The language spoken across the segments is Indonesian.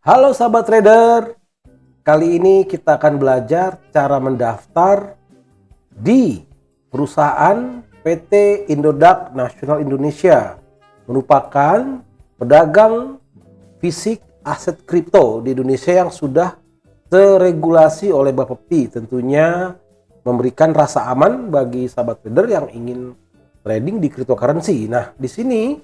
Halo sahabat trader, kali ini kita akan belajar cara mendaftar di perusahaan PT Indodax Nasional Indonesia, merupakan pedagang fisik aset kripto di Indonesia yang sudah teregulasi oleh Bapepti, tentunya memberikan rasa aman bagi sahabat trader yang ingin trading di cryptocurrency. Nah, di sini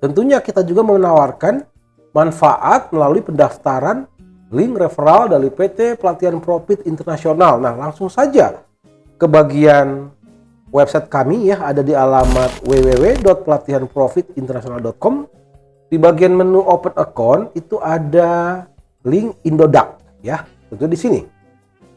tentunya kita juga menawarkan manfaat melalui pendaftaran link referral dari PT Pelatihan Profit Internasional. Nah, langsung saja ke bagian website kami ya, ada di alamat www.pelatihanprofitinternational.com. Di bagian menu open account itu ada link Indodax ya, tentu di sini.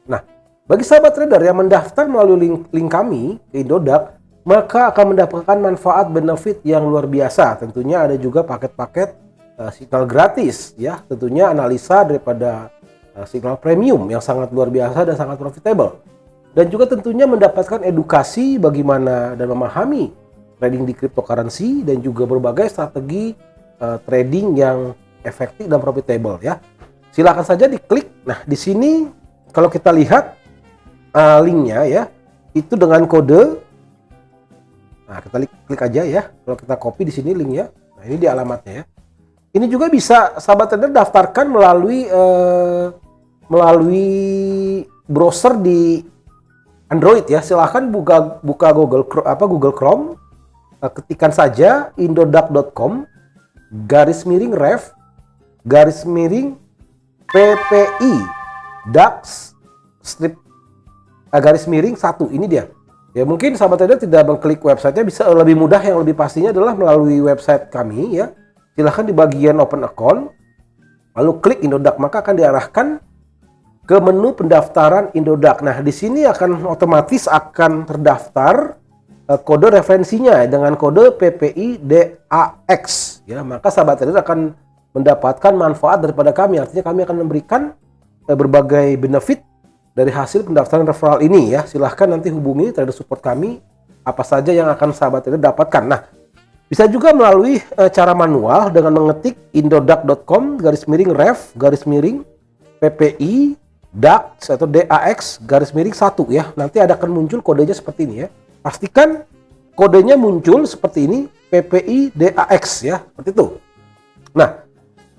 Nah, bagi sahabat trader yang mendaftar melalui link kami ke Indodax, maka akan mendapatkan manfaat benefit yang luar biasa. Tentunya ada juga paket-paket signal gratis ya, tentunya analisa daripada signal premium yang sangat luar biasa dan sangat profitable, dan juga tentunya mendapatkan edukasi bagaimana dan memahami trading di cryptocurrency dan juga berbagai strategi trading yang efektif dan profitable ya. Silakan saja diklik. Nah, di sini kalau kita lihat linknya ya, itu dengan kode. Nah, kita klik aja ya. Kalau kita copy di sini linknya, nah ini di alamatnya ya. Ini juga bisa sahabat trader daftarkan melalui browser di Android ya. Silahkan buka Google Chrome, ketikkan saja indodax.com /ref PPI DAX strip /1. Ini dia. Ya, mungkin sahabat trader tidak mengklik websitenya, bisa lebih mudah, yang lebih pastinya adalah melalui website kami ya. Silahkan di bagian open account, lalu klik Indodax, maka akan diarahkan ke menu pendaftaran Indodax. Nah, di sini akan otomatis akan terdaftar kode referensinya dengan kode PPI DAX ya. Maka sahabat trader akan mendapatkan manfaat daripada kami. Artinya kami akan memberikan berbagai benefit dari hasil pendaftaran referral ini ya. Silahkan nanti hubungi trader support kami, apa saja yang akan sahabat trader dapatkan. Nah, bisa juga melalui cara manual dengan mengetik indodax.com /ref PPI DAX atau DAX /1 ya. Nanti akan muncul kodenya seperti ini ya. Pastikan kodenya muncul seperti ini, PPI DAX ya, seperti itu. Nah,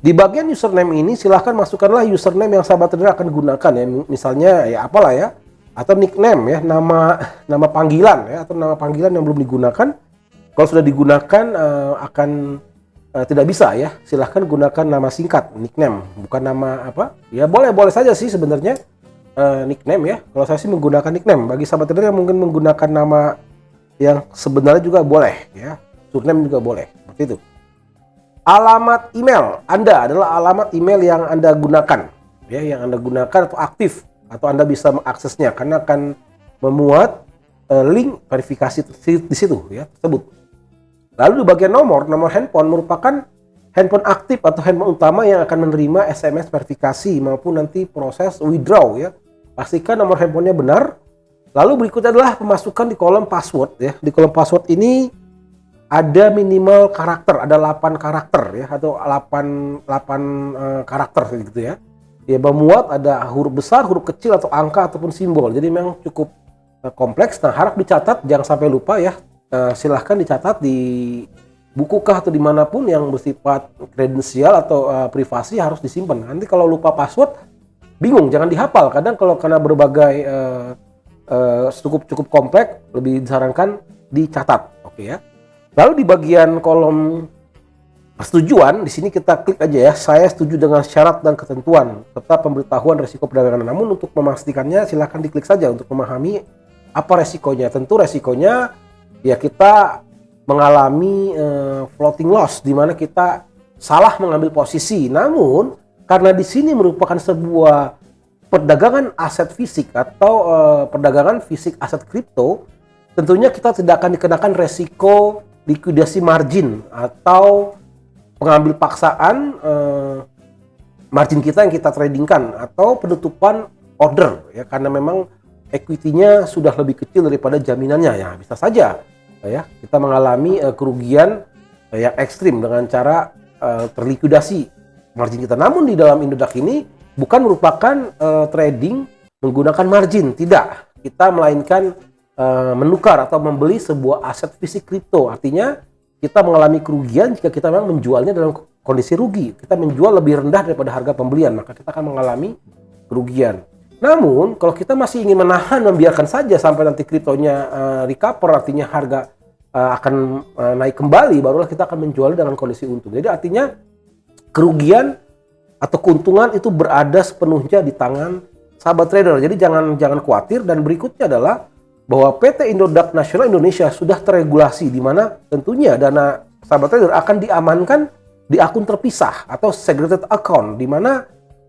di bagian username ini silahkan masukkanlah username yang sahabat trader akan gunakan ya. Misalnya ya apalah ya, atau nickname ya, nama panggilan ya, atau nama panggilan yang belum digunakan. Kalau sudah digunakan akan tidak bisa ya. Silahkan gunakan nama singkat, nickname, bukan nama apa. Ya boleh saja sih sebenarnya nickname ya. Kalau saya sih menggunakan nickname. Bagi sahabat trader yang mungkin menggunakan nama yang sebenarnya juga boleh ya. Surname juga boleh, seperti itu. Alamat email Anda adalah alamat email yang Anda gunakan ya, yang Anda gunakan atau aktif, atau Anda bisa mengaksesnya karena akan memuat link verifikasi di situ ya, tersebut. Lalu di bagian nomor handphone merupakan handphone aktif atau handphone utama yang akan menerima SMS verifikasi maupun nanti proses withdraw ya. Pastikan nomor handphonenya benar. Lalu berikutnya adalah pemasukan di kolom password ya. Di kolom password ini ada minimal karakter, ada 8 karakter ya, atau 8 karakter gitu ya. Ya, memuat ada huruf besar, huruf kecil, atau angka ataupun simbol. Jadi memang cukup kompleks. Nah, harap dicatat, jangan sampai lupa ya. Silahkan dicatat di buku kah atau dimanapun yang bersifat kredensial atau privasi, harus disimpan. Nanti kalau lupa password bingung, jangan dihafal. Kadang kalau karena berbagai cukup kompleks, lebih disarankan dicatat. Oke ya. Lalu di bagian kolom persetujuan di sini kita klik aja ya, saya setuju dengan syarat dan ketentuan serta pemberitahuan resiko perdagangan. Namun untuk memastikannya silahkan diklik saja untuk memahami apa resikonya. Tentu resikonya ya kita mengalami floating loss, di mana kita salah mengambil posisi. Namun karena di sini merupakan sebuah perdagangan aset fisik atau perdagangan fisik aset kripto, tentunya kita tidak akan dikenakan resiko likuidasi margin atau pengambil paksaan margin kita yang kita tradingkan, atau penutupan order ya, karena memang equity-nya sudah lebih kecil daripada jaminannya ya. Bisa saja ya kita mengalami kerugian yang ekstrim dengan cara terlikuidasi margin kita. Namun di dalam Indodax ini bukan merupakan trading menggunakan margin, tidak. Kita melainkan menukar atau membeli sebuah aset fisik kripto. Artinya kita mengalami kerugian jika kita memang menjualnya dalam kondisi rugi. Kita menjual lebih rendah daripada harga pembelian, maka kita akan mengalami kerugian. Namun kalau kita masih ingin menahan, membiarkan saja sampai nanti kriptonya recover, artinya harga akan naik kembali, barulah kita akan menjualnya dalam kondisi untung. Jadi artinya kerugian atau keuntungan itu berada sepenuhnya di tangan sahabat trader. Jadi jangan khawatir. Dan berikutnya adalah bahwa PT Indodax Nasional Indonesia sudah terregulasi, di mana tentunya dana sahabat trader akan diamankan di akun terpisah atau segregated account, di mana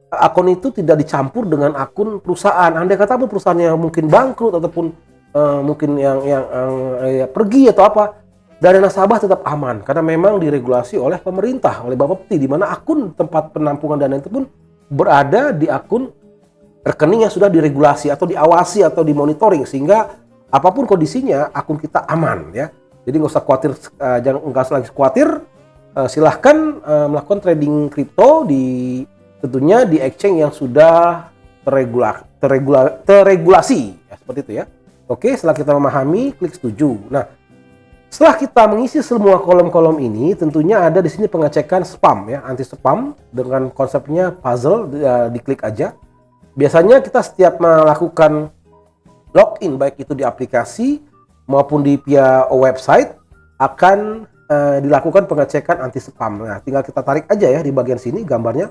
akun itu tidak dicampur dengan akun perusahaan. Andai kata pun perusahaannya mungkin bangkrut ataupun mungkin yang pergi atau apa, dana nasabah tetap aman karena memang diregulasi oleh pemerintah, oleh Bapepti, di mana akun tempat penampungan dana itu pun berada di akun rekening yang sudah diregulasi atau diawasi atau dimonitoring, sehingga apapun kondisinya akun kita aman ya. Jadi nggak usah khawatir, nggak usah lagi khawatir. Silahkan melakukan trading kripto tentunya di exchange yang sudah terregulasi ya, seperti itu ya. Oke, setelah kita memahami, klik setuju. Nah, setelah kita mengisi semua kolom-kolom ini, tentunya ada di sini pengecekan spam ya, anti spam dengan konsepnya puzzle, diklik aja. Biasanya kita setiap melakukan login, baik itu di aplikasi maupun di via website, akan dilakukan pengecekan anti spam. Nah, tinggal kita tarik aja ya di bagian sini gambarnya.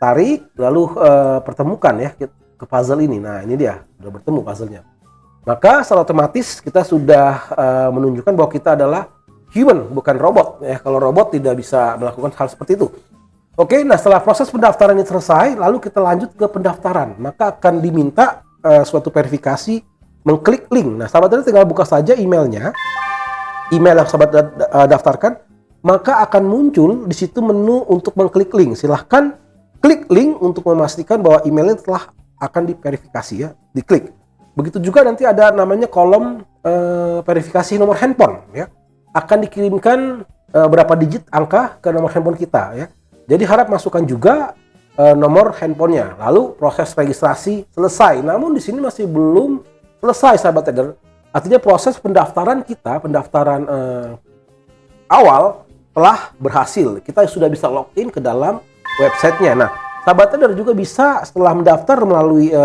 Tarik, lalu pertemukan ya ke puzzle ini. Nah, ini dia, sudah bertemu puzzle-nya. Maka secara otomatis kita sudah menunjukkan bahwa kita adalah human, bukan robot. Ya, kalau robot tidak bisa melakukan hal seperti itu. Oke, nah setelah proses pendaftaran ini selesai, lalu kita lanjut ke pendaftaran. Maka akan diminta suatu verifikasi, mengklik link. Nah, sahabat trader tinggal buka saja emailnya, email yang sahabat daftarkan, maka akan muncul di situ menu untuk mengklik link. Silahkan klik link untuk memastikan bahwa emailnya telah akan diverifikasi ya, diklik. Begitu juga nanti ada namanya kolom verifikasi nomor handphone ya. Akan dikirimkan berapa digit angka ke nomor handphone kita ya. Jadi harap masukkan juga nomor handphonenya. Lalu proses registrasi selesai. Namun di sini masih belum selesai sahabat trader. Artinya proses pendaftaran kita, pendaftaran awal telah berhasil. Kita sudah bisa login ke dalam websitenya. Nah, sahabat trader juga bisa setelah mendaftar melalui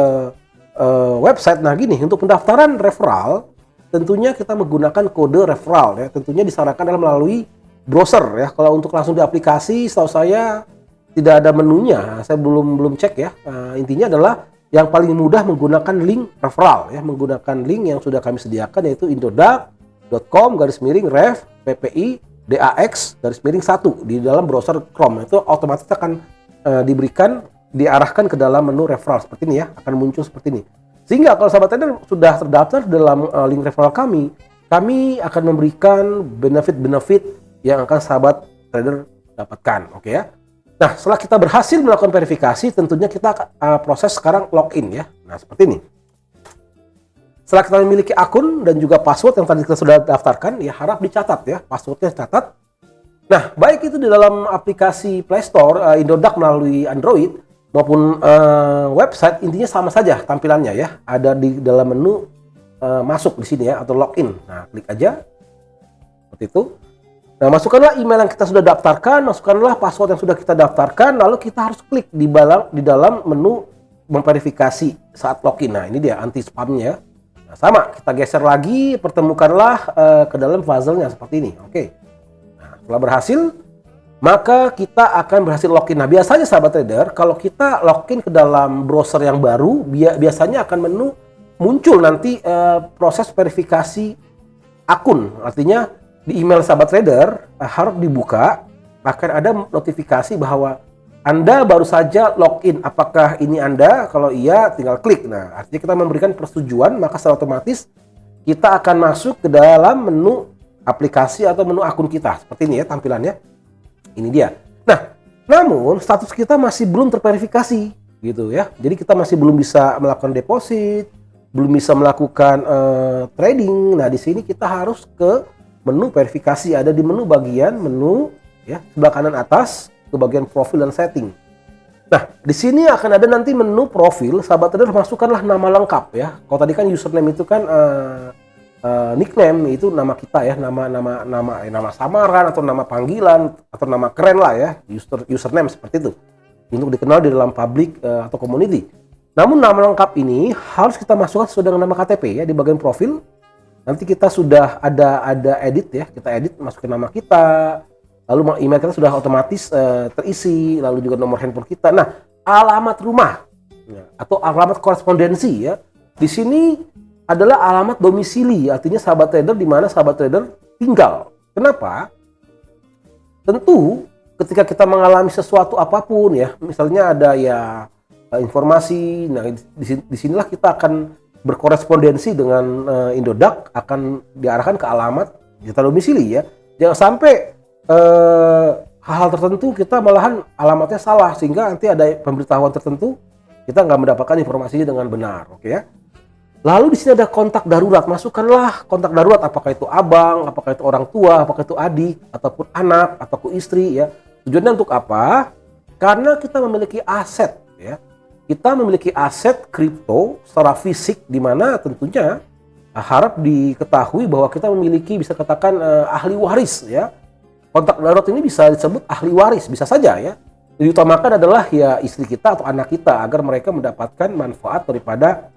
website. Nah, gini, untuk pendaftaran referral, tentunya kita menggunakan kode referral ya. Tentunya disarankan adalah melalui browser ya. Kalau untuk langsung di aplikasi, setahu saya tidak ada menunya. Saya belum cek ya. Intinya adalah yang paling mudah menggunakan link referral ya, menggunakan link yang sudah kami sediakan, yaitu indodax.com/ref ppi dax-1 di dalam browser Chrome. Itu otomatis akan diarahkan ke dalam menu referral seperti ini ya, akan muncul seperti ini. Sehingga kalau sahabat trader sudah terdaftar dalam link referral kami akan memberikan benefit-benefit yang akan sahabat trader dapatkan. Oke ya. Nah, setelah kita berhasil melakukan verifikasi, tentunya kita proses sekarang login ya. Nah, seperti ini. Setelah kita memiliki akun dan juga password yang tadi kita sudah daftarkan, ya harap dicatat ya, passwordnya catat. Nah, baik itu di dalam aplikasi Play Store, Indodax melalui Android, maupun website, intinya sama saja tampilannya ya. Ada di dalam menu masuk di sini ya, atau login. Nah, klik aja, seperti itu. Nah, masukkanlah email yang kita sudah daftarkan, masukkanlah password yang sudah kita daftarkan, lalu kita harus klik di dalam menu memverifikasi saat login. Nah, ini dia anti spamnya. Nah, sama, kita geser lagi, pertemukanlah ke dalam puzzle-nya seperti ini. Oke. Nah, setelah berhasil, maka kita akan berhasil login. Nah, biasanya sahabat trader, kalau kita login ke dalam browser yang baru, biasanya akan muncul nanti proses verifikasi akun. Artinya di email sahabat trader harus dibuka, akan ada notifikasi bahwa Anda baru saja login. Apakah ini Anda? Kalau iya, tinggal klik. Nah, artinya kita memberikan persetujuan, maka secara otomatis kita akan masuk ke dalam menu aplikasi atau menu akun kita. Seperti ini ya tampilannya. Ini dia. Nah, namun status kita masih belum terverifikasi gitu ya. Jadi kita masih belum bisa melakukan deposit, belum bisa melakukan trading. Nah, di sini kita harus ke menu verifikasi, ada di menu bagian menu ya sebelah kanan atas ke bagian profil dan setting. Nah, di sini akan ada nanti menu profil. Sahabat trader masukkanlah nama lengkap ya. Kalau tadi kan username itu kan nickname, itu nama kita ya, nama samaran atau nama panggilan atau nama keren lah ya, username seperti itu untuk dikenal di dalam publik atau community. Namun nama lengkap ini harus kita masukkan sesuai dengan nama KTP ya di bagian profil. Nanti kita sudah ada edit ya, kita edit masukin nama kita, lalu email kita sudah otomatis terisi, lalu juga nomor handphone kita. Nah, alamat rumah ya, atau alamat korespondensi ya. Di sini adalah alamat domisili, artinya sahabat trader di mana sahabat trader tinggal. Kenapa? Tentu ketika kita mengalami sesuatu apapun ya, misalnya ada ya informasi, nah di sinilah kita akan berkorespondensi dengan Indodax, akan diarahkan ke alamat kita domisili ya. Jangan sampai hal-hal tertentu kita malahan alamatnya salah sehingga nanti ada pemberitahuan tertentu kita nggak mendapatkan informasinya dengan benar, oke ya. Lalu di sini ada kontak darurat, masukkanlah kontak darurat, apakah itu abang, apakah itu orang tua, apakah itu adik, ataupun anak, ataupun istri ya. Tujuannya untuk apa? Karena kita memiliki aset ya. Kita memiliki aset kripto secara fisik di mana tentunya harap diketahui bahwa kita memiliki bisa katakan ahli waris ya. Kontak darurat ini bisa disebut ahli waris, bisa saja ya. Yang diutamakan adalah ya istri kita atau anak kita agar mereka mendapatkan manfaat daripada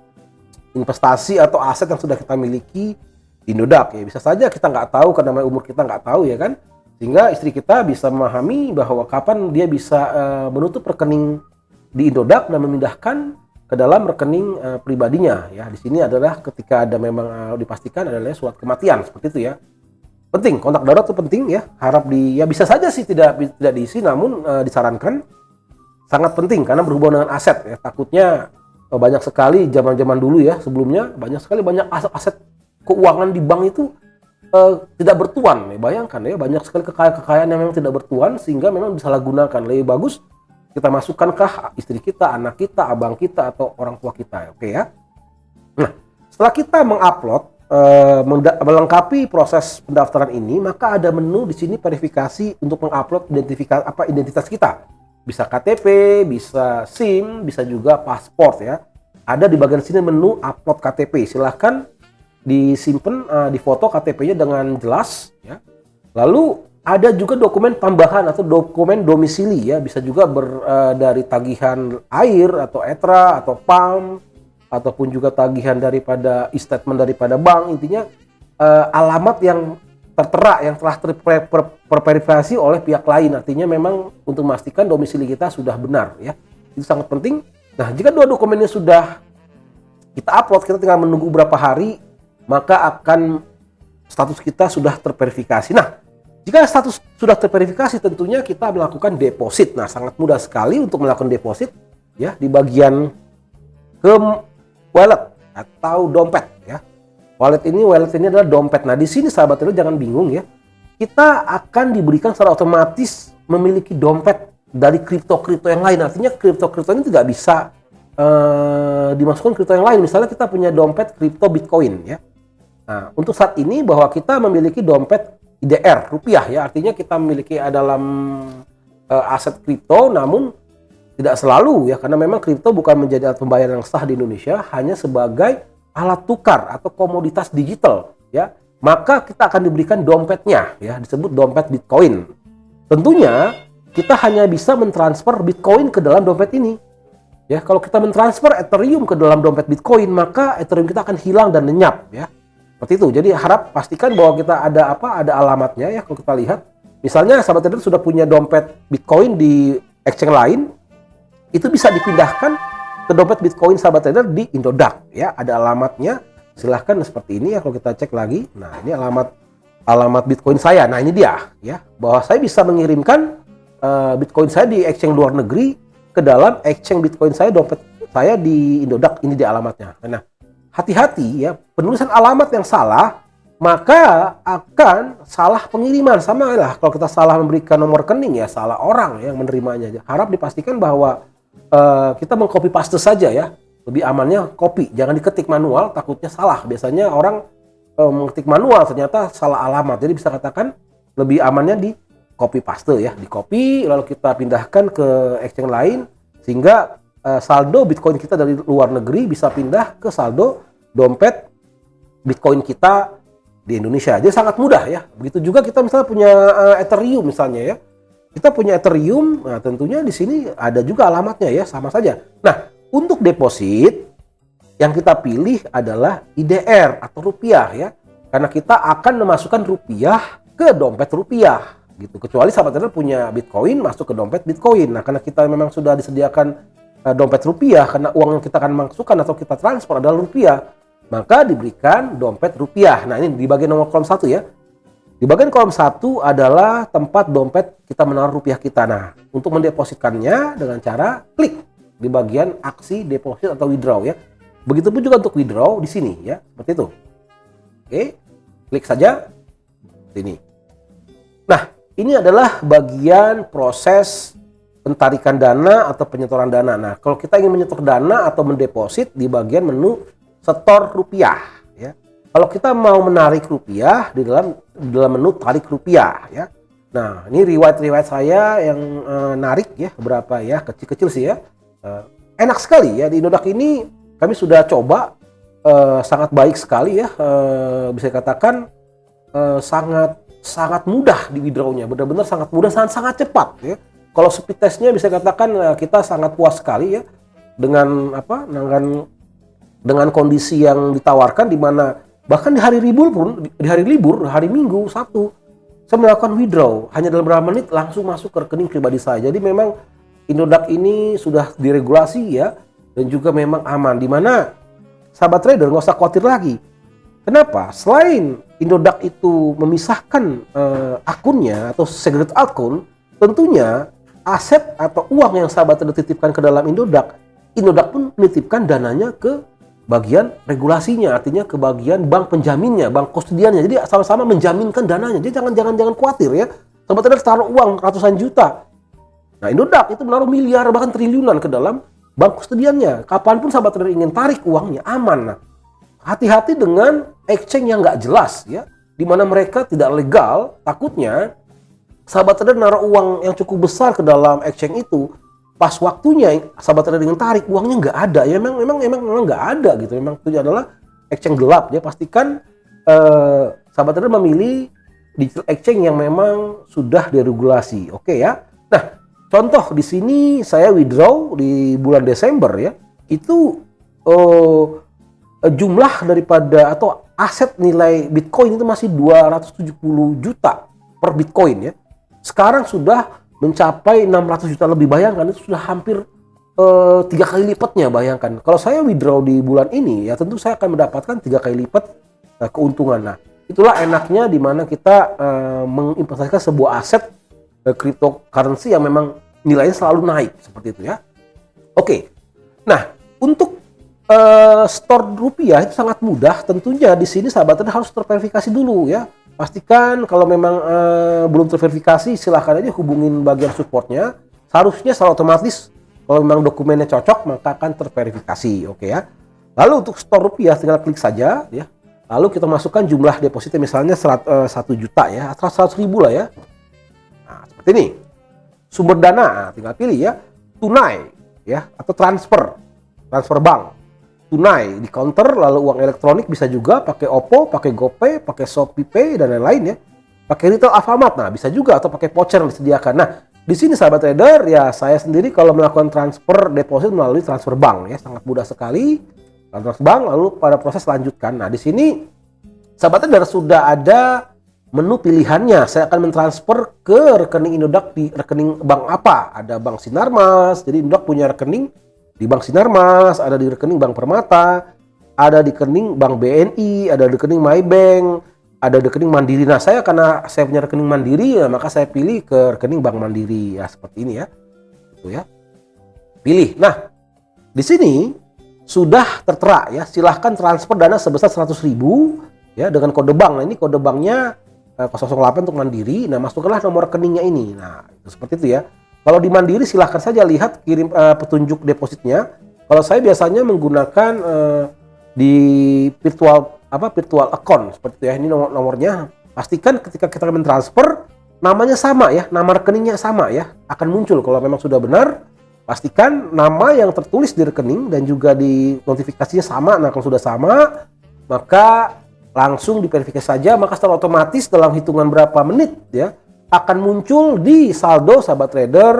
investasi atau aset yang sudah kita miliki di Indodax ya. Bisa saja kita nggak tahu karena umur kita nggak tahu ya kan, sehingga istri kita bisa memahami bahwa kapan dia bisa menutup rekening di Indodax dan memindahkan ke dalam rekening pribadinya ya. Di sini adalah ketika ada memang dipastikan adalah surat kematian seperti itu ya. Penting, kontak darurat itu penting ya. Harap ya bisa saja sih tidak diisi, namun disarankan, sangat penting karena berhubungan dengan aset ya. Takutnya banyak sekali zaman-zaman dulu ya, sebelumnya banyak aset keuangan di bank itu tidak bertuan ya. Bayangkan ya, banyak sekali kekayaan yang memang tidak bertuan sehingga memang disalahgunakan. Lebih bagus kita masukkankah istri kita, anak kita, abang kita atau orang tua kita, oke ya. Nah, setelah kita mengupload melengkapi proses pendaftaran ini, maka ada menu di sini verifikasi untuk mengupload identitas kita. Bisa KTP, bisa SIM, bisa juga paspor ya. Ada di bagian sini menu upload KTP. Silahkan disimpan di foto KTP-nya dengan jelas ya. Lalu ada juga dokumen tambahan atau dokumen domisili ya. Bisa juga dari tagihan air atau ETRA atau PAM ataupun juga tagihan daripada statement daripada bank. Intinya alamat yang tertera yang telah terverifikasi oleh pihak lain, artinya memang untuk memastikan domisili kita sudah benar ya. Itu sangat penting. Nah, jika dua dokumennya sudah kita upload, kita tinggal menunggu beberapa hari, maka akan status kita sudah terverifikasi. Nah, jika status sudah terverifikasi, tentunya kita melakukan deposit. Nah, sangat mudah sekali untuk melakukan deposit ya di bagian ke wallet atau dompet ya. Wallet ini adalah dompet. Nah, di sini sahabat trader jangan bingung ya. Kita akan diberikan secara otomatis memiliki dompet dari kripto-kripto yang lain. Artinya kripto-kripto ini tidak bisa dimasukkan kripto yang lain. Misalnya kita punya dompet kripto Bitcoin ya. Nah, untuk saat ini bahwa kita memiliki dompet IDR rupiah ya. Artinya kita memiliki dalam aset kripto, namun tidak selalu ya, karena memang kripto bukan menjadi alat pembayaran yang sah di Indonesia, hanya sebagai alat tukar atau komoditas digital ya. Maka kita akan diberikan dompetnya ya, disebut dompet Bitcoin. Tentunya kita hanya bisa mentransfer Bitcoin ke dalam dompet ini ya. Kalau kita mentransfer Ethereum ke dalam dompet Bitcoin, maka Ethereum kita akan hilang dan lenyap ya. Seperti itu. Jadi harap pastikan bahwa kita ada alamatnya ya. Kalau kita lihat misalnya sahabat trader sudah punya dompet Bitcoin di exchange lain, itu bisa dipindahkan ke dompet Bitcoin sahabat trader di Indodax ya. Ada alamatnya, silahkan seperti ini ya. Kalau kita cek lagi, nah ini alamat Bitcoin saya. Nah ini dia ya, bahwa saya bisa mengirimkan Bitcoin saya di exchange luar negeri ke dalam exchange Bitcoin saya, dompet saya di Indodax. Ini dia alamatnya. Nah, hati-hati ya, penulisan alamat yang salah maka akan salah pengiriman. Sama lah kalau kita salah memberikan nomor rekening ya, salah orang yang menerimanya. Harap dipastikan bahwa kita mengcopy paste saja ya. Lebih amannya copy, jangan diketik manual, takutnya salah. Biasanya orang mengetik manual ternyata salah alamat. Jadi bisa katakan lebih amannya di copy paste ya, di copy lalu kita pindahkan ke exchange lain Sehingga saldo Bitcoin kita dari luar negeri bisa pindah ke saldo dompet Bitcoin kita di Indonesia. Jadi sangat mudah ya. Begitu juga kita misalnya punya Ethereum misalnya ya. Kita punya Ethereum, nah tentunya di sini ada juga alamatnya ya, sama saja. Nah, untuk deposit yang kita pilih adalah IDR atau rupiah ya. Karena kita akan memasukkan rupiah ke dompet rupiah gitu. Kecuali sahabat trader punya Bitcoin masuk ke dompet Bitcoin. Nah, karena kita memang sudah disediakan dompet rupiah, karena uang yang kita akan masukkan atau kita transfer adalah rupiah, maka diberikan dompet rupiah. Nah, ini di bagian nomor kolom 1 ya. Di bagian kolom 1 adalah tempat dompet kita menaruh rupiah kita. Nah, untuk mendepositkannya dengan cara klik di bagian aksi deposit atau withdraw ya. Begitupun juga untuk withdraw di sini ya, seperti itu. Oke, klik saja sini. Nah, ini adalah bagian proses pentarikan dana atau penyetoran dana. Nah, kalau kita ingin menyetor dana atau mendeposit di bagian menu setor rupiah ya. Kalau kita mau menarik rupiah di dalam menu tarik rupiah ya. Nah, ini riwayat saya yang narik ya, berapa ya, kecil-kecil sih ya. Enak sekali ya, di Indodax ini kami sudah coba, sangat baik sekali ya, bisa dikatakan sangat mudah di withdrawnya, benar-benar sangat mudah, sangat cepat ya. Kalau speed testnya bisa dikatakan kita sangat puas sekali ya dengan dengan kondisi yang ditawarkan, di mana bahkan di hari libur pun, hari Minggu, Sabtu, saya melakukan withdraw hanya dalam beberapa menit langsung masuk ke rekening pribadi saya. Jadi memang Indodax ini sudah diregulasi ya, dan juga memang aman, di mana sahabat trader nggak usah khawatir lagi. Kenapa? Selain Indodax itu memisahkan akunnya atau segregate akun, tentunya aset atau uang yang sahabat trader titipkan ke dalam Indodax pun menitipkan dananya ke bagian regulasinya, artinya ke bagian bank penjaminnya, bank kustodiannya. Jadi sama-sama menjaminkan dananya. Jadi jangan khawatir ya. Sahabat trader taruh uang ratusan juta. Nah, Indodax itu menaruh miliar bahkan triliunan ke dalam bank kustodiannya. Kapanpun sahabat trader ingin tarik uangnya aman. Nah, hati-hati dengan exchange yang nggak jelas ya, di mana mereka tidak legal. Takutnya sahabat trader naruh uang yang cukup besar ke dalam exchange itu, pas waktunya sahabat trader ingin tarik uangnya nggak ada ya, memang nggak ada gitu. Memang itu adalah exchange gelap ya. Pastikan sahabat trader memilih digital exchange yang memang sudah diregulasi. Oke ya. Nah, contoh di sini saya withdraw di bulan Desember ya, itu jumlah daripada atau aset nilai Bitcoin itu masih 270 juta per Bitcoin ya. Sekarang sudah mencapai 600 juta lebih. Bayangkan, itu sudah hampir 3 kali lipatnya. Bayangkan, kalau saya withdraw di bulan ini ya, tentu saya akan mendapatkan 3 kali lipat keuntungan. Nah, itulah enaknya di mana kita menginvestasikan sebuah aset cryptocurrency yang memang nilainya selalu naik seperti itu ya. Oke. Nah, untuk store rupiah itu sangat mudah. Tentunya di sini sahabat trader harus terverifikasi dulu ya. Pastikan kalau memang belum terverifikasi, silahkan aja hubungin bagian supportnya. Seharusnya secara otomatis kalau memang dokumennya cocok maka akan terverifikasi. Oke ya. Lalu untuk store rupiah tinggal klik saja ya. Lalu kita masukkan jumlah depositnya, misalnya 1 juta ya, atau 100 ribu lah ya. Nah, seperti ini. Sumber dana tinggal pilih ya, tunai ya atau transfer bank. Tunai di counter, lalu uang elektronik bisa juga pakai OPPO, pakai GoPay, pakai ShopeePay dan lain-lain ya. Pakai retail Alfamart, nah bisa juga, atau pakai voucher yang disediakan. Nah, di sini sahabat trader ya, saya sendiri kalau melakukan transfer deposit melalui transfer bank ya, sangat mudah sekali. Transfer bank, lalu pada proses lanjutkan. Nah, di sini sahabat trader sudah ada menu pilihannya. Saya akan mentransfer ke rekening Indodax di rekening bank apa? Ada Bank Sinarmas. Jadi Indodax punya rekening di Bank Sinarmas, ada di rekening Bank Permata, ada di rekening Bank BNI, ada di rekening MyBank, ada di rekening Mandiri. Nah, saya karena saya punya rekening Mandiri ya, maka saya pilih ke rekening Bank Mandiri ya, seperti ini ya. Itu ya. Pilih. Nah, di sini sudah tertera ya, silahkan transfer dana sebesar 100 ribu ya dengan kode bank. Nah, ini kode banknya 008 untuk Mandiri. Nah, masukkanlah nomor rekeningnya ini. Nah, itu seperti itu ya. Kalau di Mandiri silahkan saja lihat kirim petunjuk depositnya. Kalau saya biasanya menggunakan di virtual account seperti itu ya. Ini nomornya. Pastikan ketika kita mentransfer namanya sama ya, nama rekeningnya sama ya. Akan muncul kalau memang sudah benar. pastikan nama yang tertulis di rekening dan juga di notifikasinya sama. Nah, kalau sudah sama, maka langsung diverifikasi saja, maka secara otomatis dalam hitungan berapa menit ya akan muncul di saldo sahabat trader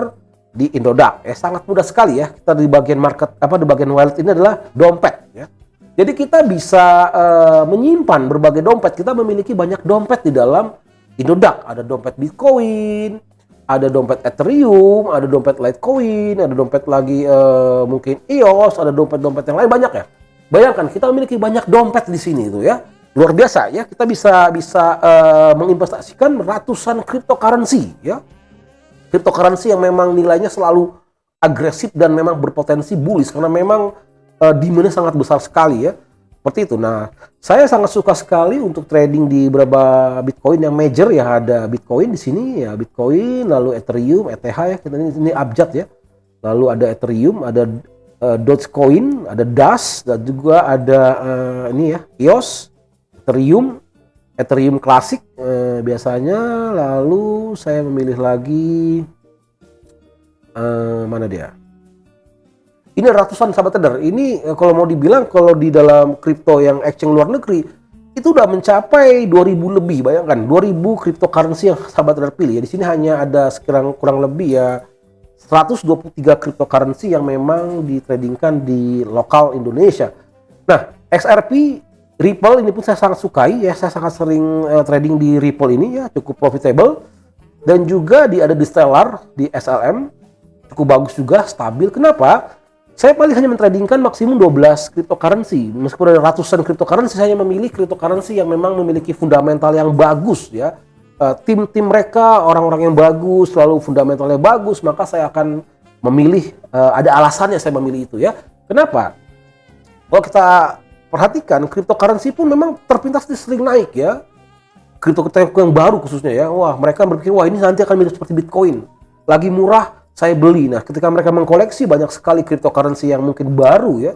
di Indodax. Sangat mudah sekali ya. Kita di bagian market di bagian wallet ini adalah dompet ya. Jadi kita bisa menyimpan berbagai dompet. Kita memiliki banyak dompet di dalam Indodax. Ada dompet Bitcoin, ada dompet Ethereum, ada dompet Litecoin, ada dompet lagi mungkin EOS, ada dompet-dompet yang lain, banyak ya. Bayangkan kita memiliki banyak dompet di sini itu ya. Luar biasa ya, kita bisa menginvestasikan ratusan cryptocurrency ya. Cryptocurrency yang memang nilainya selalu agresif dan memang berpotensi bullish karena memang demand-nya sangat besar sekali ya. Seperti itu. Nah, saya sangat suka sekali untuk trading di beberapa Bitcoin yang major ya. Ada Bitcoin di sini ya, Bitcoin, lalu Ethereum, ETH ya. Kita ini abjad ya. Lalu ada Ethereum, ada Dogecoin, ada DAS, dan juga ada ini ya, EOS, Ethereum klasik biasanya. Lalu saya memilih lagi mana dia? Ini ratusan sahabat trader. Ini kalau mau dibilang kalau di dalam kripto yang exchange luar negeri itu udah mencapai 2000 lebih. Bayangkan 2000 cryptocurrency yang sahabat trader pilih. Ya, di sini hanya ada kurang lebih ya 123 cryptocurrency yang memang ditradingkan di lokal Indonesia. Nah, XRP, Ripple ini pun saya sangat sukai ya. Saya sangat sering trading di Ripple ini ya, cukup profitable. Dan juga ada di Stellar, di SLM, cukup bagus juga, stabil. Kenapa? Saya paling hanya mentradingkan maksimum 12 cryptocurrency. Meskipun ada ratusan cryptocurrency, saya memilih cryptocurrency yang memang memiliki fundamental yang bagus ya. Tim-tim mereka, orang-orang yang bagus, selalu fundamentalnya bagus, maka saya akan memilih, ada alasannya saya memilih itu ya. Kenapa? Kalau kita perhatikan, cryptocurrency pun memang terpintas sering naik ya. Cryptocurrency yang baru khususnya ya, wah mereka berpikir, wah ini nanti akan mirip seperti Bitcoin. Lagi murah, saya beli. Nah, ketika mereka mengkoleksi banyak sekali cryptocurrency yang mungkin baru ya,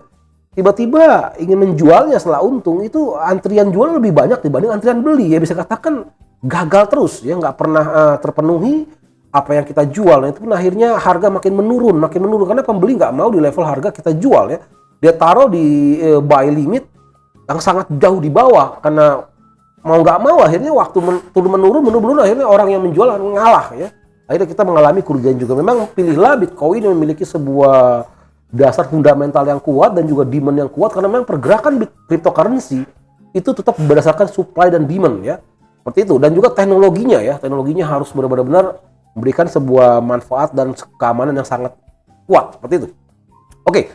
tiba-tiba ingin menjualnya setelah untung, itu antrian jual lebih banyak dibanding antrian beli. Ya bisa katakan gagal terus ya, nggak pernah terpenuhi apa yang kita jual. Nah, itu pun akhirnya harga makin menurun karena pembeli nggak mau di level harga kita jual ya. Dia taruh di buy limit yang sangat jauh di bawah, karena mau nggak mau akhirnya waktu menurun akhirnya orang yang menjual ngalah ya. Akhirnya kita mengalami kerugian juga. Memang pilihlah Bitcoin yang memiliki sebuah dasar fundamental yang kuat dan juga demand yang kuat, karena memang pergerakan cryptocurrency itu tetap berdasarkan supply dan demand ya. Seperti itu. Dan juga teknologinya ya. Teknologinya harus benar-benar memberikan sebuah manfaat dan keamanan yang sangat kuat. Seperti itu. Oke.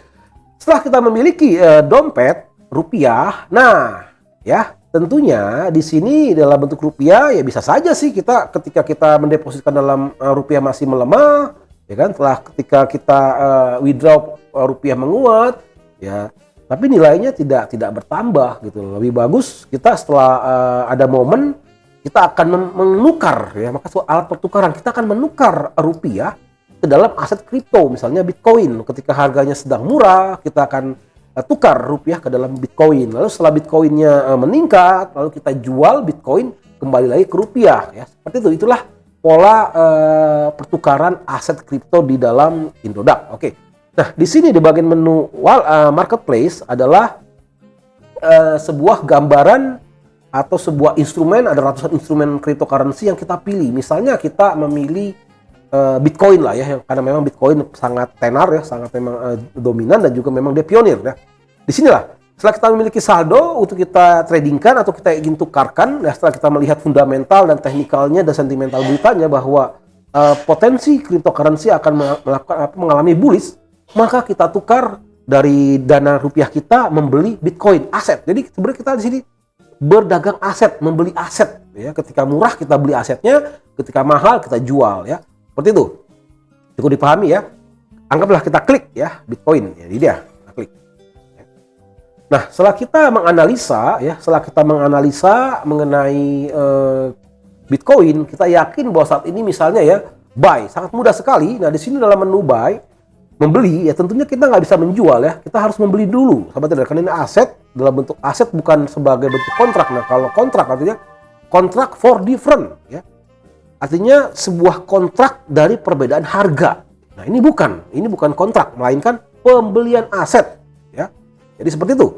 Setelah kita memiliki dompet rupiah, nah ya, tentunya di sini dalam bentuk rupiah ya bisa saja sih ketika kita mendepositkan dalam rupiah masih melemah, ya kan? Ketika kita withdraw rupiah menguat, ya, tapi nilainya tidak bertambah gitu. Lebih bagus kita setelah ada momen kita akan menukar ya, maka alat pertukaran kita akan menukar rupiah ke dalam aset kripto, misalnya Bitcoin. Ketika harganya sedang murah, kita akan tukar rupiah ke dalam Bitcoin. Lalu setelah Bitcoinnya meningkat, lalu kita jual Bitcoin kembali lagi ke rupiah ya. Seperti itu. Itulah pola pertukaran aset kripto di dalam Indodax. Oke. Nah, di sini di bagian menu marketplace adalah sebuah gambaran atau sebuah instrumen. Ada ratusan instrumen cryptocurrency yang kita pilih. Misalnya kita memilih Bitcoin lah ya, karena memang Bitcoin sangat tenar ya, sangat memang dominan dan juga memang dia pionir ya. Di sinilah setelah kita memiliki saldo untuk kita tradingkan atau kita ingin tukarkan, ya setelah kita melihat fundamental dan teknikalnya dan sentimental beritanya bahwa potensi cryptocurrency akan mengalami bullish, maka kita tukar dari dana rupiah kita membeli Bitcoin aset. Jadi sebenarnya kita di sini berdagang aset, membeli aset ya. Ketika murah kita beli asetnya, ketika mahal kita jual ya. Seperti itu. Cukup dipahami ya. Anggaplah kita klik ya Bitcoin. Jadi dia, kita klik. Nah, setelah kita menganalisa mengenai Bitcoin, kita yakin bahwa saat ini misalnya ya buy, sangat mudah sekali. Nah, di sini dalam menu buy, membeli ya tentunya kita nggak bisa menjual ya. Kita harus membeli dulu, sahabat trader. Karena ini aset dalam bentuk aset, bukan sebagai bentuk kontrak. Nah, kalau kontrak artinya kontrak for different ya. Artinya sebuah kontrak dari perbedaan harga. Nah, ini bukan kontrak, melainkan pembelian aset, ya. Jadi seperti itu.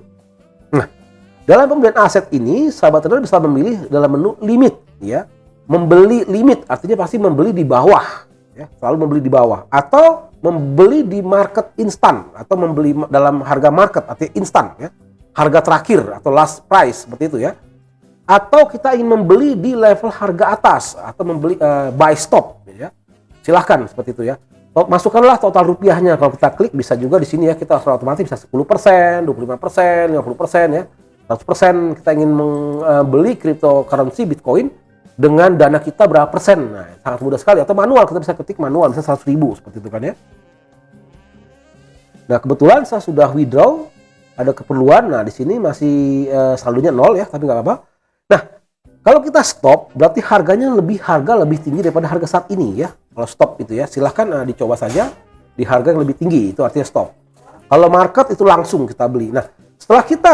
Nah, dalam pembelian aset ini, sahabat trader bisa memilih dalam menu limit, ya. Membeli limit artinya pasti membeli di bawah, ya, selalu membeli di bawah, atau membeli di market instan, atau membeli dalam harga market artinya instan, ya. Harga terakhir atau last price seperti itu, ya. Atau kita ingin membeli di level harga atas atau membeli buy stop, ya. Silahkan seperti itu, ya. Masukkanlah total rupiahnya. Kalau kita klik bisa juga di sini, ya, kita otomatis bisa 10%, 25%, 50%, ya. 100% kita ingin membeli cryptocurrency Bitcoin dengan dana kita berapa persen. Nah, sangat mudah sekali. Atau manual, kita bisa ketik manual, misalnya 100.000 seperti itu kan, ya. Nah, kebetulan saya sudah withdraw, ada keperluan. Nah, di sini masih saldonya 0, ya, tapi nggak apa-apa. Nah, kalau kita stop, berarti harga lebih tinggi daripada harga saat ini, ya. Kalau stop itu, ya, silahkan dicoba saja di harga yang lebih tinggi, itu artinya stop. Kalau market itu langsung kita beli. Nah, setelah kita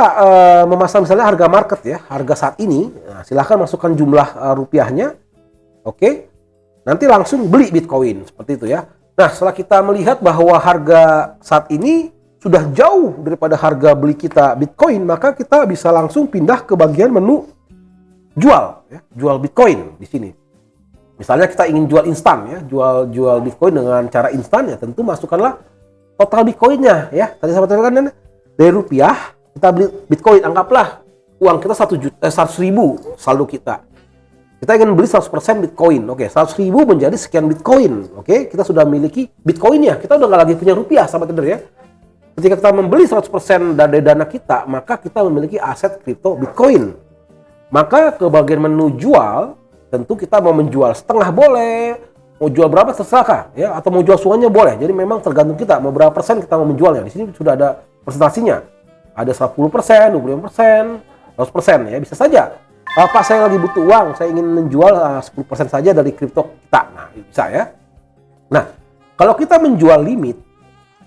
memasang misalnya harga market, ya, harga saat ini, nah, silahkan masukkan jumlah rupiahnya, oke. Nanti langsung beli Bitcoin seperti itu, ya. Nah, setelah kita melihat bahwa harga saat ini sudah jauh daripada harga beli kita Bitcoin, maka kita bisa langsung pindah ke bagian menu jual, ya, jual Bitcoin di sini. Misalnya kita ingin jual instan, ya, jual Bitcoin dengan cara instan, ya, tentu masukkanlah total Bitcoinnya, ya. Tadi saya katakan dari rupiah kita beli Bitcoin, anggaplah uang kita 100.000 saldo kita. Kita ingin beli 100% Bitcoin, oke, 100.000 menjadi sekian Bitcoin, oke. Kita sudah memiliki Bitcoinnya, kita udah nggak lagi punya rupiah, sahabat trader, ya. Ketika kita membeli 100% dari dana kita, maka kita memiliki aset kripto Bitcoin. Maka ke bagian menu jual, tentu kita mau menjual setengah boleh, mau jual berapa terserah, ya, atau mau jual semuanya boleh. Jadi memang tergantung kita mau berapa persen kita mau menjualnya. Di sini sudah ada presentasinya. Ada 10%, 25%, 100%, ya, bisa saja. Pak, saya lagi butuh uang, saya ingin menjual 10% saja dari kripto kita. Nah, bisa, ya. Nah, kalau kita menjual limit,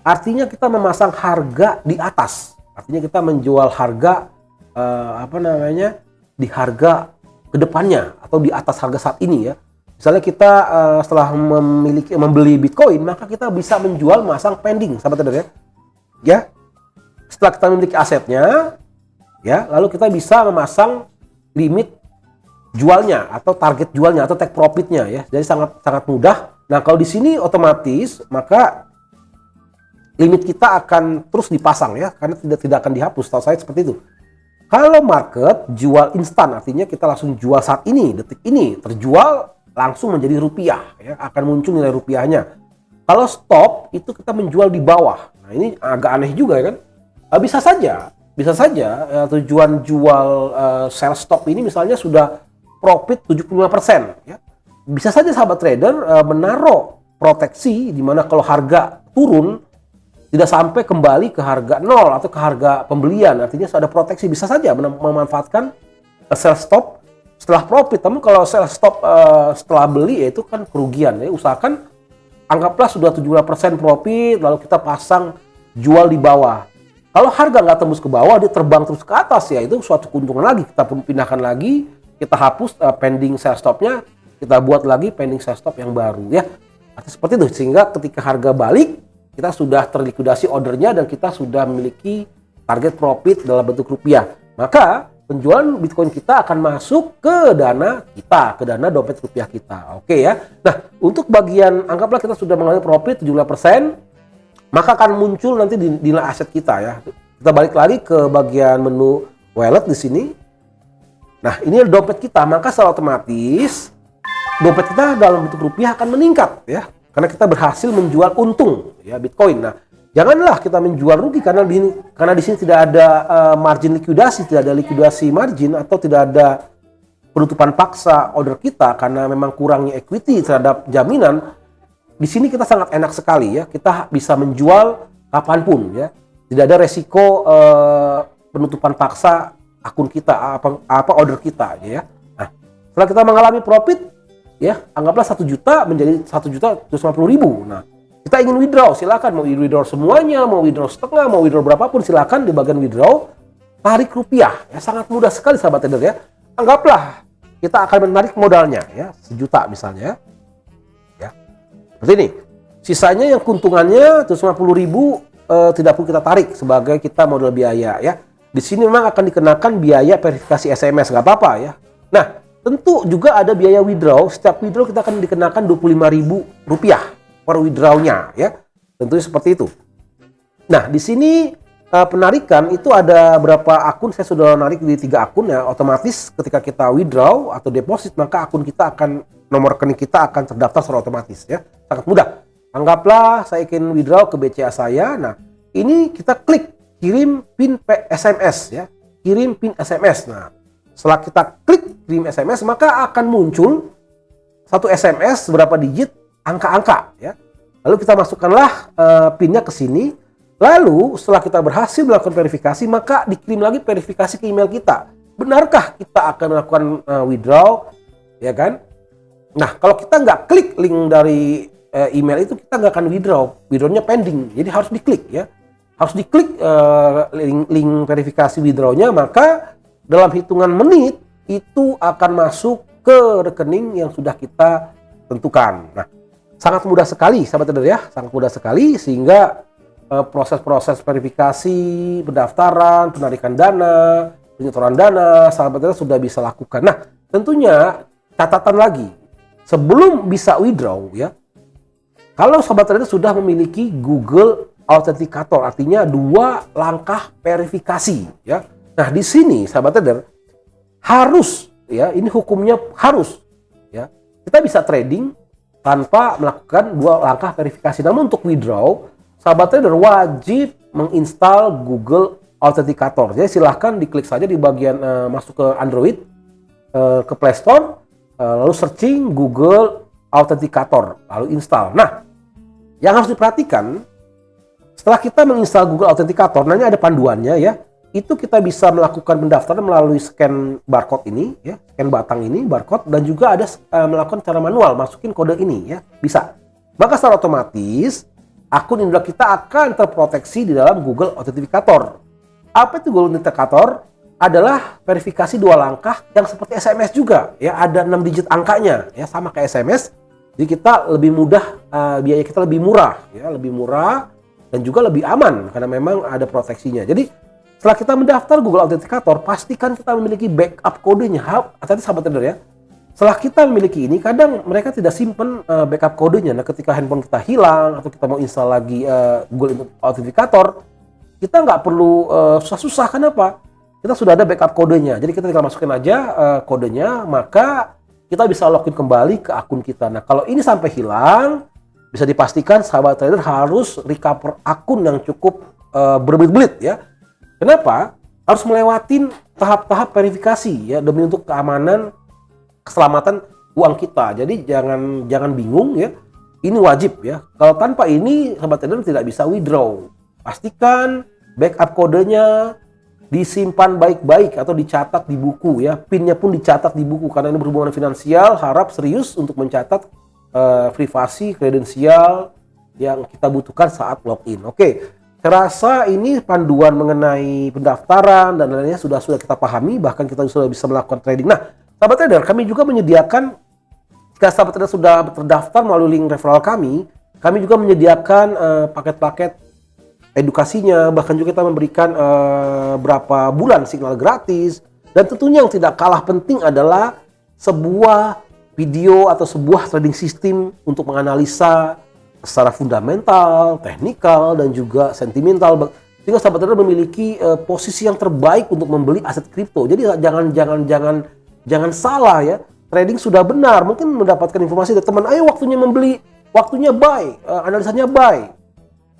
artinya kita memasang harga di atas. Artinya kita menjual harga di harga kedepannya atau di atas harga saat ini, ya. Misalnya kita setelah membeli Bitcoin, maka kita bisa menjual, masang pending, sahabat trader, ya. Ya. Setelah kita memiliki asetnya, ya, lalu kita bisa memasang limit jualnya atau target jualnya atau take profitnya, ya. Jadi sangat mudah. Nah, kalau di sini otomatis maka limit kita akan terus dipasang, ya, karena tidak akan dihapus. Tahu saya seperti itu. Kalau market jual instan, artinya kita langsung jual saat ini, detik ini, terjual langsung menjadi rupiah, ya, akan muncul nilai rupiahnya. Kalau stop itu kita menjual di bawah. Nah, ini agak aneh juga, ya, kan? Bisa saja tujuan jual sell stop ini misalnya sudah profit 75%, ya. Bisa saja sahabat trader menaruh proteksi di mana kalau harga turun tidak sampai kembali ke harga nol atau ke harga pembelian, artinya ada proteksi. Bisa saja memanfaatkan sell stop setelah profit. Namun kalau sell stop setelah beli, ya, itu kan kerugian, ya. Usahakan anggaplah sudah 75% profit lalu kita pasang jual di bawah. Kalau harga nggak tembus ke bawah, dia terbang terus ke atas, ya, itu suatu keuntungan lagi. Kita pun pindahkan lagi, kita hapus pending sell stopnya, kita buat lagi pending sell stop yang baru, ya. Artinya seperti itu, sehingga ketika harga balik, kita sudah terlikuidasi ordernya dan kita sudah memiliki target profit dalam bentuk rupiah. Maka penjualan Bitcoin kita akan masuk ke dana kita, ke dana dompet rupiah kita. Oke, ya. Nah, untuk bagian anggaplah kita sudah mengalami profit 75%, maka akan muncul nanti di nilai aset kita, ya. Kita balik lagi ke bagian menu wallet di sini. Nah, ini dompet kita, maka secara otomatis dompet kita dalam bentuk rupiah akan meningkat, ya. Karena kita berhasil menjual untung, ya, Bitcoin. Nah, janganlah kita menjual rugi karena di sini tidak ada margin likuidasi, tidak ada likuidasi margin atau tidak ada penutupan paksa order kita karena memang kurangnya equity terhadap jaminan. Di sini kita sangat enak sekali, ya, kita bisa menjual kapanpun, ya, tidak ada resiko penutupan paksa akun kita, apa order kita, ya. Nah, setelah kita mengalami profit, ya, anggaplah 1 juta menjadi 1.250.000. Nah, kita ingin withdraw, silakan mau withdraw semuanya, mau withdraw setengah, mau withdraw berapapun, silakan di bagian withdraw tarik rupiah, ya, sangat mudah sekali sahabat trader, ya. Anggaplah kita akan menarik modalnya, ya, 1 juta misalnya. Seperti ini, Sisanya yang keuntungannya 150.000 tidak perlu kita tarik sebagai kita modal biaya ya. Di sini memang akan dikenakan biaya verifikasi SMS, nggak apa-apa ya. Nah, tentu juga ada biaya withdraw. Setiap withdraw kita akan dikenakan Rp25.000 per withdrawnya ya. Tentunya seperti itu. Nah, di sini penarikan itu ada berapa akun, saya sudah narik di 3 akun ya. Otomatis ketika kita withdraw atau deposit, maka akun kita akan, nomor rekening kita akan terdaftar secara otomatis ya. Sangat mudah. Anggaplah saya ingin withdraw ke BCA saya. Nah, ini kita klik kirim PIN SMS ya. Kirim PIN SMS. Nah, setelah kita klik kirim SMS, maka akan muncul satu SMS berapa digit angka-angka ya. Lalu kita masukkanlah PIN-nya ke sini. Lalu setelah kita berhasil melakukan verifikasi, maka dikirim lagi verifikasi ke email kita. Benarkah kita akan melakukan withdraw, ya kan? Nah, kalau kita nggak klik link dari email itu, kita nggak akan withdraw. Withdrawnya pending, jadi harus diklik ya. Harus diklik link verifikasi withdrawnya, maka dalam hitungan menit itu akan masuk ke rekening yang sudah kita tentukan. Nah, sangat mudah sekali, sahabat trader ya, sangat mudah sekali sehingga proses-proses verifikasi, pendaftaran, penarikan dana, penyetoran dana, sahabat trader sudah bisa lakukan. Nah, tentunya catatan lagi, sebelum bisa withdraw ya, kalau sahabat trader sudah memiliki Google Authenticator, artinya 2 langkah verifikasi ya. Nah, di sini sahabat trader harus ya, ini hukumnya harus ya. Kita bisa trading tanpa melakukan 2 langkah verifikasi. Namun untuk withdraw, sahabat trader wajib menginstal Google Authenticator. Jadi silahkan diklik saja di bagian masuk ke Android, ke Play Store, lalu searching Google Authenticator, lalu install. Nah, yang harus diperhatikan, setelah kita menginstal Google Authenticator, nanti ada panduannya ya. Itu kita bisa melakukan pendaftaran melalui scan barcode ini ya, scan batang ini barcode, dan juga ada melakukan cara manual, masukin kode ini ya, bisa. Maka secara otomatis akun Indra kita akan terproteksi di dalam Google Authenticator. Apa itu Google Authenticator? Adalah verifikasi 2 langkah yang seperti SMS juga ya, ada 6 digit angkanya ya, sama kayak SMS. Jadi kita lebih mudah, biaya kita lebih murah ya, lebih murah dan juga lebih aman karena memang ada proteksinya. Jadi setelah kita mendaftar Google Authenticator, pastikan kita memiliki backup kodenya. Hati-hati sahabat trader ya. Setelah kita memiliki ini, kadang mereka tidak simpen backup kodenya. Nah, ketika handphone kita hilang atau kita mau install lagi Google Authenticator, kita nggak perlu susah-susah. Kenapa? Kita sudah ada backup kodenya. Jadi kita tinggal masukin aja kodenya, maka kita bisa login kembali ke akun kita. Nah, kalau ini sampai hilang, bisa dipastikan sahabat trader harus recover akun yang cukup berbelit-belit ya. Kenapa? Harus melewatin tahap-tahap verifikasi ya, demi untuk keamanan, keselamatan uang kita. Jadi jangan bingung ya. Ini wajib ya. Kalau tanpa ini sahabat trader tidak bisa withdraw. Pastikan backup kodenya disimpan baik-baik atau dicatat di buku ya. PIN-nya pun dicatat di buku karena ini berhubungan finansial. Harap serius untuk mencatat privasi kredensial yang kita butuhkan saat login. Oke. Terasa ini panduan mengenai pendaftaran dan lainnya sudah kita pahami, bahkan kita sudah bisa melakukan trading. Nah, sahabat trader, kami juga menyediakan, jika sahabat trader sudah terdaftar melalui link referral kami juga menyediakan paket-paket edukasinya, bahkan juga kita memberikan berapa bulan signal gratis, dan tentunya yang tidak kalah penting adalah sebuah video atau sebuah trading system untuk menganalisa secara fundamental, teknikal, dan juga sentimental, sehingga sahabat trader memiliki posisi yang terbaik untuk membeli aset kripto. Jadi jangan salah ya, trading sudah benar, mungkin mendapatkan informasi dari teman, ayo waktunya membeli, waktunya buy, analisanya buy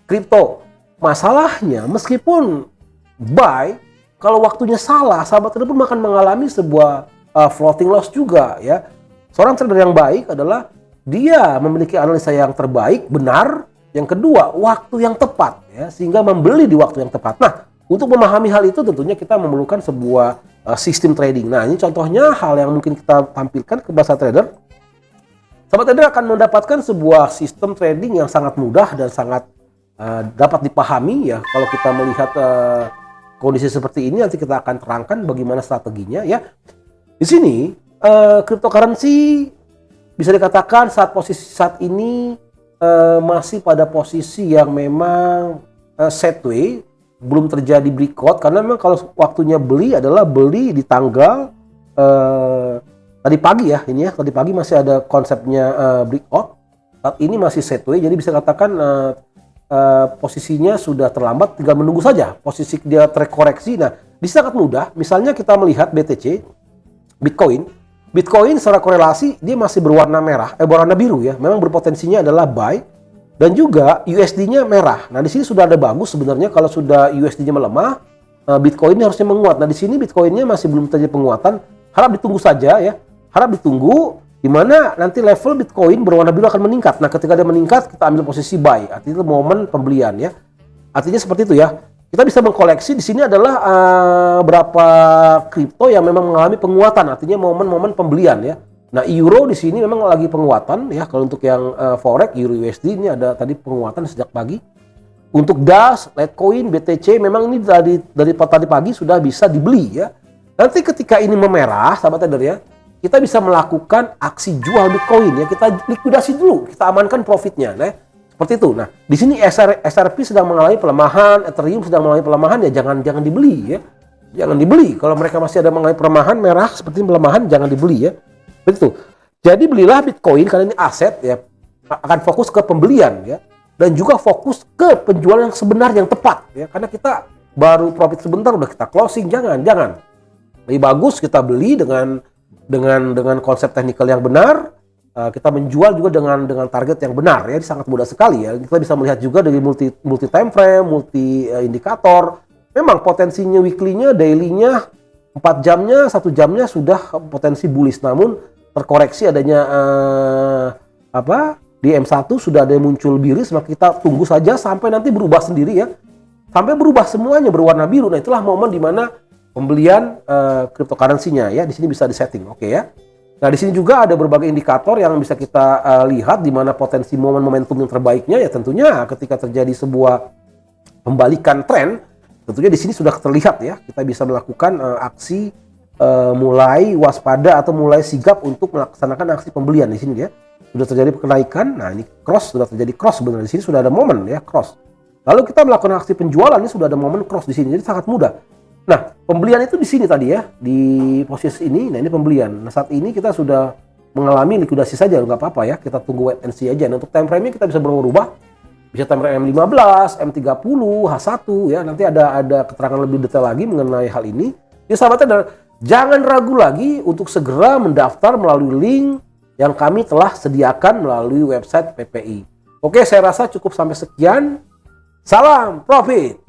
kripto. Masalahnya meskipun buy, kalau waktunya salah, sahabat trader pun akan mengalami sebuah floating loss juga ya. Seorang trader yang baik adalah dia memiliki analisa yang terbaik, benar. Yang kedua, waktu yang tepat ya, sehingga membeli di waktu yang tepat. Nah, untuk memahami hal itu tentunya kita memerlukan sebuah sistem trading. Nah, ini contohnya hal yang mungkin kita tampilkan ke bahasa trader. Sahabat trader akan mendapatkan sebuah sistem trading yang sangat mudah dan sangat dapat dipahami ya. Kalau kita melihat kondisi seperti ini, nanti kita akan terangkan bagaimana strateginya ya. Di sini cryptocurrency bisa dikatakan posisi saat ini masih pada posisi yang memang sideways, belum terjadi breakout, karena memang kalau waktunya beli adalah beli di tanggal tadi pagi ya, ini ya, tadi pagi masih ada konsepnya breakout. Saat ini masih sideways, jadi bisa katakan posisinya sudah terlambat, tinggal menunggu saja posisi dia terkoreksi. Nah, bisa sangat mudah, misalnya kita melihat BTC, Bitcoin secara korelasi dia masih berwarna merah, berwarna biru ya. Memang berpotensinya adalah buy, dan juga USD-nya merah. Nah, di sini sudah ada bagus sebenarnya kalau sudah USD-nya melemah, Bitcoin harusnya menguat. Nah, di sini Bitcoin-nya masih belum terjadi penguatan. Harap ditunggu saja ya. Harap ditunggu di mana nanti level Bitcoin berwarna biru akan meningkat. Nah, ketika dia meningkat, kita ambil posisi buy. Artinya itu momen pembelian ya. Artinya seperti itu ya. Kita bisa mengkoleksi di sini adalah berapa kripto yang memang mengalami penguatan, artinya momen-momen pembelian ya. Nah, euro di sini memang lagi penguatan ya. Kalau untuk yang forex euro USD ini ada tadi penguatan sejak pagi. Untuk DAX, Litecoin, BTC memang ini dari tadi pagi sudah bisa dibeli ya. Nanti ketika ini memerah, sahabat trader ya, kita bisa melakukan aksi jual Bitcoin ya. Kita likuidasi dulu, kita amankan profitnya. Nah, seperti itu. Nah, di sini SRP sedang mengalami pelemahan, Ethereum sedang mengalami pelemahan ya, jangan dibeli ya. Jangan dibeli. Kalau mereka masih ada mengalami pelemahan merah seperti pelemahan, jangan dibeli ya. Begitu. Jadi belilah Bitcoin karena ini aset ya, akan fokus ke pembelian ya, dan juga fokus ke penjualan yang sebenar yang tepat ya. Karena kita baru profit sebentar udah kita closing, jangan. Lebih bagus kita beli dengan konsep teknikal yang benar. Kita menjual juga dengan target yang benar ya, sangat mudah sekali ya. Kita bisa melihat juga dari multi time frame, multi indikator. Memang potensinya weekly-nya, daily-nya, 4 jamnya, 1 jamnya sudah potensi bullish. Namun terkoreksi adanya di M1 sudah ada yang muncul bearish, maka kita tunggu saja sampai nanti berubah sendiri ya. Sampai berubah semuanya berwarna biru. Nah, itulah momen di mana pembelian cryptocurrency-nya ya. Di sini bisa disetting. Oke ya. Nah, di sini juga ada berbagai indikator yang bisa kita lihat di mana potensi momen momentum yang terbaiknya ya, tentunya ketika terjadi sebuah pembalikan tren, tentunya di sini sudah terlihat ya. Kita bisa melakukan aksi mulai waspada atau mulai sigap untuk melaksanakan aksi pembelian di sini ya. Sudah terjadi kenaikan. Nah, ini sudah terjadi cross sebenarnya. Di sini sudah ada momen ya, cross. Lalu kita melakukan aksi penjualan, ini sudah ada momen cross di sini. Jadi sangat mudah. Nah, pembelian itu di sini tadi ya, di posisi ini. Nah, ini pembelian. Nah, saat ini kita sudah mengalami likuidasi saja, nggak apa-apa ya. Kita tunggu wait and see aja. Nah, untuk time frame-nya kita bisa berubah. Bisa time frame M15, M30, H1 ya. Nanti ada keterangan lebih detail lagi mengenai hal ini. Ya, sahabatnya, jangan ragu lagi untuk segera mendaftar melalui link yang kami telah sediakan melalui website PPI. Oke, saya rasa cukup sampai sekian. Salam profit.